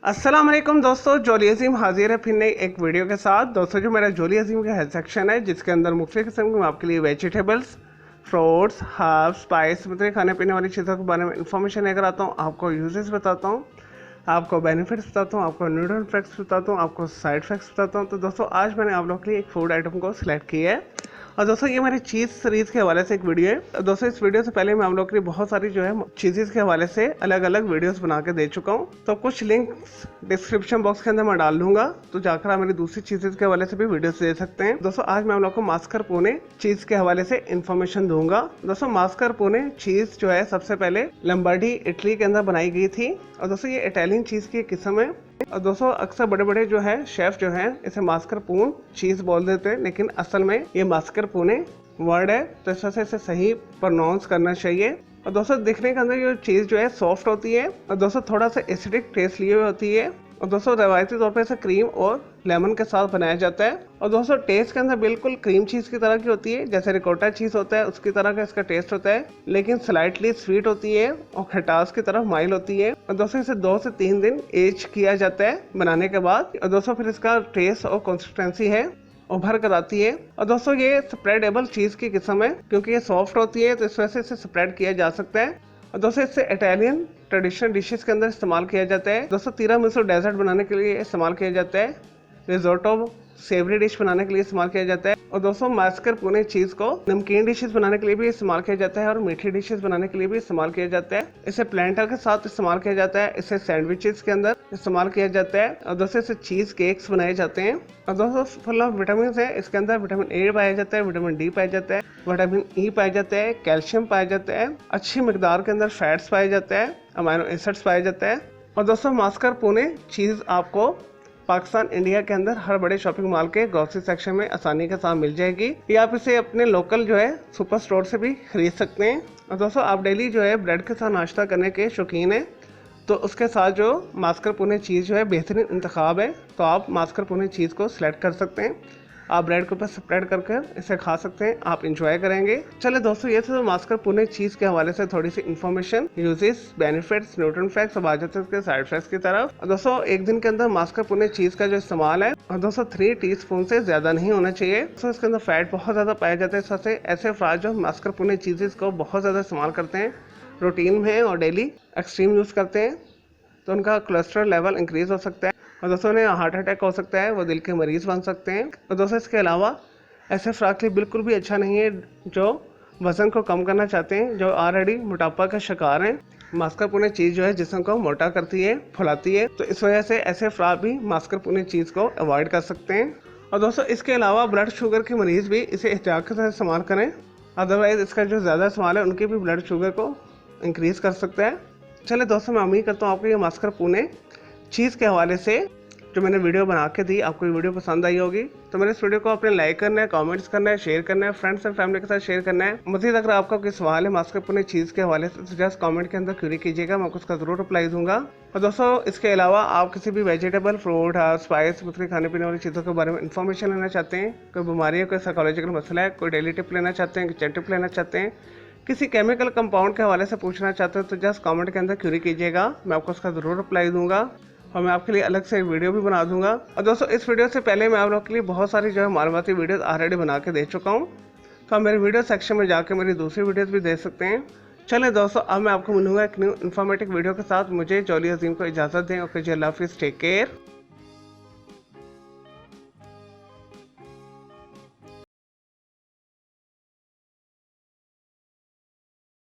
अस्सलाम वालेकुम दोस्तों, जोली अजीम हाजिर है फिर नई एक वीडियो के साथ। दोस्तों जो मेरा जोली अजीम का हेल्थ सेक्शन है जिसके अंदर मुख्तलिफ किस्म के मैं आपके लिए वेजिटेबल्स, फ्रूट्स, हर्ब्स, स्पाइस मतलब खाने पीने वाली चीज़ों के बारे में इंफॉर्मेशन लेकर आता हूँ। आपको यूजेस बताता हूँ, आपको बेनिफिट्स बताता हूँ, आपको न्यूट्रिशन फैक्ट्स बताता हूँ, आपको साइड फैक्ट्स बताता हूँ। तो दोस्तों आज मैंने आप लोगों के लिए एक फूड आइटम को सिलेक्ट किया है और दोस्तों ये मेरी चीज़ सीरीज़ के हवाले से एक वीडियो है। दोस्तों इस वीडियो से पहले मैं आप लोगों के लिए बहुत सारी जो है चीज़ेस के हवाले से अलग अलग वीडियोस बना के दे चुका हूँ। तो कुछ लिंक्स डिस्क्रिप्शन बॉक्स के अंदर मैं डाल दूंगा, तो जाकर आप मेरी दूसरी चीज़ेस के हवाले से भी वीडियोस दे सकते हैं। दोस्तों आज मैं आप लोगों को मास्करपोने चीज़ के हवाले से इन्फॉर्मेशन दूंगा। दोस्तों मास्करपोने चीज़ जो है सबसे पहले लंबार्डी इटली के अंदर बनाई गई थी और दोस्तों ये इटालियन चीज़ की किस्म है। और दोस्तों अक्सर बड़े बड़े जो है शेफ जो है इसे मास्करपोने चीज़ बोल देते हैं, लेकिन असल में ये मास्करपोने वर्ड है, तो इस वजह से इसे सही प्रोनाउंस करना चाहिए। और दोस्तों दिखने के अंदर ये चीज़ जो है सॉफ्ट होती है और दोस्तों थोड़ा सा एसिडिक टेस्ट लिए हुए होती है और दोस्तों रवायती तौर पर इसे क्रीम और लेमन के साथ बनाया जाता है। और दोस्तों टेस्ट के अंदर बिल्कुल क्रीम चीज़ की तरह की होती है, जैसे रिकोटा चीज़ होता है उसकी तरह का इसका टेस्ट होता है, लेकिन स्लाइटली स्वीट होती है और खटास की तरफ माइल होती है। और दोस्तों इसे 2 से 3 दिन एज किया जाता है बनाने के बाद। और दोस्तों फिर इसका टेस्ट और कंसिस्टेंसी है उभर कर आती है। और दोस्तों ये स्प्रेडेबल चीज़ की किस्म है, क्योंकि ये सॉफ्ट होती है तो इस वजह से इसे स्प्रेड किया जा सकता है। और दोस्तों इससे इटालियन ट्रेडिशनल डिशेस के अंदर इस्तेमाल किया जाता है। दोस्तों तिरामिसू डेजर्ट बनाने के लिए इस्तेमाल किया जाता है, रिजोटो सेवरी डिश बनाने के लिए इस्तेमाल किया जाता है। और दोस्तों मास्करपोने चीज़ को नमकीन डिशेस बनाने के लिए भी इस्तेमाल किया जाता है और मीठी डिशेस बनाने के लिए भी इस्तेमाल किया जाता है। इसे प्लेंटर के साथ इस्तेमाल किया जाता है, इसे सैंडविचेस के अंदर इस्तेमाल किया जाता है और दोस्तों इसे चीज़ केक्स बनाए जाते हैं। और दोस्तों फुल ऑफ विटामिन है, इसके अंदर विटामिन ए पाया जाता है, विटामिन डी पाया जाता है, विटामिन ई पाया जाता है, कैल्शियम पाया जाता है, अच्छी मकदार के अंदर फैट्स पाया जाता है, अमाइनो एसिड्स पाया जाता है। और दोस्तों मास्करपोने चीज़ आपको पाकिस्तान इंडिया के अंदर हर बड़े शॉपिंग मॉल के ग्रोसरी सेक्शन में आसानी के साथ मिल जाएगी, या आप इसे अपने लोकल जो है सुपर स्टोर से भी खरीद सकते हैं। और दोस्तों आप डेली जो है ब्रेड के साथ नाश्ता करने के शौकीन हैं, तो उसके साथ जो मास्करपोने चीज़ जो है बेहतरीन इंतखाब है, तो आप मास्करपोने चीज़ को सिलेक्ट कर सकते हैं। आप ब्रेड के ऊपर स्प्रेड करके इसे खा सकते हैं, आप इंजॉय करेंगे। चले दोस्तों ये तो मास्करपोने चीज़ के हवाले से थोड़ी सी information, uses, benefits, nutrition facts. अब आ जाते हैं इसके साइड फैक्ट्स की तरफ। और दोस्तों एक दिन के अंदर मास्करपोने चीज़ का जो इस्तेमाल है और दोस्तों 3 टीस्पून से ज़्यादा नहीं होना चाहिए। दोस्तों इसके अंदर फैट बहुत ज़्यादा पाया जाता है, इस वजह से ऐसे अफराद जो मास्करपोने चीज़ को बहुत ज़्यादा इस्तेमाल करते हैं रूटीन में और डेली एक्सट्रीम यूज़ करते हैं, तो उनका कोलेस्ट्रॉल लेवल इंक्रीज़ हो सकता है और दोस्तों उन्हें हार्ट अटैक हो सकता है, वो दिल के मरीज़ बन सकते हैं। और दोस्तों इसके अलावा ऐसे अफराद के लिए बिल्कुल भी अच्छा नहीं है जो वज़न को कम करना चाहते हैं, जो ऑलरेडी मोटापा का शिकार हैं। मास्करपोने चीज़ जो है जिस्म को मोटा करती है, फुलाती है, तो इस वजह से ऐसे अफराद भी मास्करपोने चीज़ को अवॉइड कर सकते हैं। और दोस्तों इसके अलावा ब्लड शुगर के मरीज़ भी इसे एहतियात के साथ इस्तेमाल करें, अदरवाइज़ इसका जो ज़्यादा इस्तेमाल है उनके भी ब्लड शुगर को इंक्रीज़ कर सकता है। चले दोस्तों मैं उम्मीद करता हूँ आपको ये मास्करपोने चीज़ के हवाले से जो मैंने वीडियो बना के दी आपको ये वीडियो पसंद आई होगी। तो मेरे इस वीडियो को अपने लाइक करना है, कमेंट्स करना है, शेयर करना है, फ्रेंड्स एंड फैमिली के साथ शेयर करना है। मज़ीद अगर आपका कोई सवाल है मास्करपोने चीज़ के हवाले से तो जस्ट कमेंट के अंदर क्वेरी कीजिएगा, मैं उसका ज़रूर रिप्लाई दूंगा। और दोस्तों इसके अलावा आप किसी भी वेजिटेबल, फ्रूट, स्पाइस मतलब खाने पीने वाली चीज़ों के बारे में इन्फॉर्मेशन लेना चाहते हैं, कोई बीमारी है, कोई साइकोलॉजिकल मसला है, कोई डेली टिप लेना चाहते हैं, किचन टिप लेना चाहते हैं, किसी केमिकल कंपाउंड के हवाले से पूछना चाहते हो, तो जस्ट कमेंट के अंदर क्वेरी कीजिएगा, मैं आपको उसका ज़रूर रिप्लाई दूंगा और मैं आपके लिए अलग से एक वीडियो भी बना दूंगा। और दोस्तों इस वीडियो से पहले मैं आप लोगों के लिए बहुत सारी जो है मालूमाती वीडियोस ऑलरेडी बना के दे चुका हूँ, तो आप मेरे वीडियो सेक्शन में जाकर मेरी दूसरी वीडियोस भी देख सकते हैं। चलें दोस्तों अब मैं आपको मिलूंगा एक न्यू इन्फॉर्मेटिव वीडियो के साथ। मुझे जोली अजीम को इजाज़त दें। ओके जी, अल्लाह हाफिज़, टेक केयर।